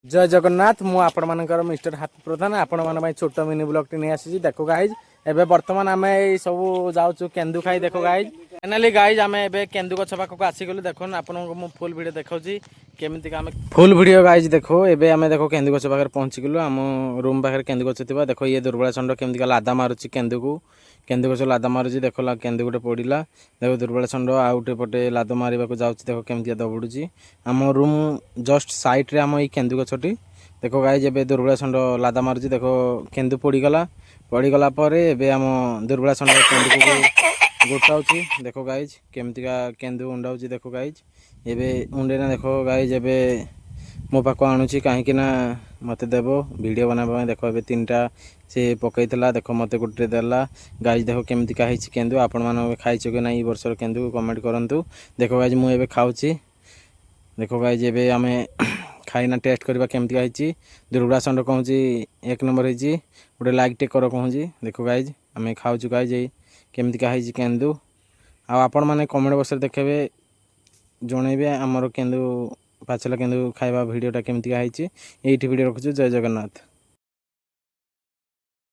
जय जगन्नाथ मु आपण मानकर मिस्टर हापी प्रधान आपण मान छोट मिनी ब्लॉग टी नहीं आसी देखो गाइज एबे वर्तमान आम सब जाऊँ केन्दु खाई देखो गाइज फाइनाली गाइज आम ए केन्दु गछ पाखक आसीगलु देखो आपको मु फुल वीडियो देखा केमती आम फुल वीडियो गाइज देखो एबे आम देखो केन्दु गछ पाखे पहुँचीगलु आम रूम पाखे केन्दु गछ थी देखो ये दुर्बला षंड केमती लादा मारुची केन्दु को केन्दु गछ लादा मारुची देख केन्दु गोटे पड़ा देखो दुर्बला षंड आउटे पटे लाद मारे जाऊँगी देखो केमती दबुड़ी आम रूम जस्ट साइड रे आम ये केन्दु गछटी देखो गाइज एबे दुर्बला षंड लादा मारुची देखो केन्दु पड़गला एबे आम दुर्बला षंड केन्दु को गोटाऊँगी देखो गाइज केमतीका केन्दु उंडाऊँगी देखो गाइज एबे उंडेना देखो गाइज एबे मो पाक आणुची कहीं मत देव वीडियो बनाबा देखो ए 3टा से पकईला देखो मत गोटे देला गाइज देखो केमती का केन्दु आपण मान खाइछ कि ना वर्ष केन्दु कमेंट करंतु देखो गाइज मुझे खाऊँगी देखो गाइज एबे आम खाइना टेस्ट करवा केमती का दुर्बला षंड कहूँ 1 नंबर होती गोटे लाइक टे कर कहूँ देखो गाइज आम खाऊँ गाइज केमती का केन्दु आपण मैंने कमेंट बक्स देखेबे जनइबे आमर केन्दु पाचला केन्दु खाଇବା वीडियोटा केमती का वीडियो रखुछु जय जगन्नाथ।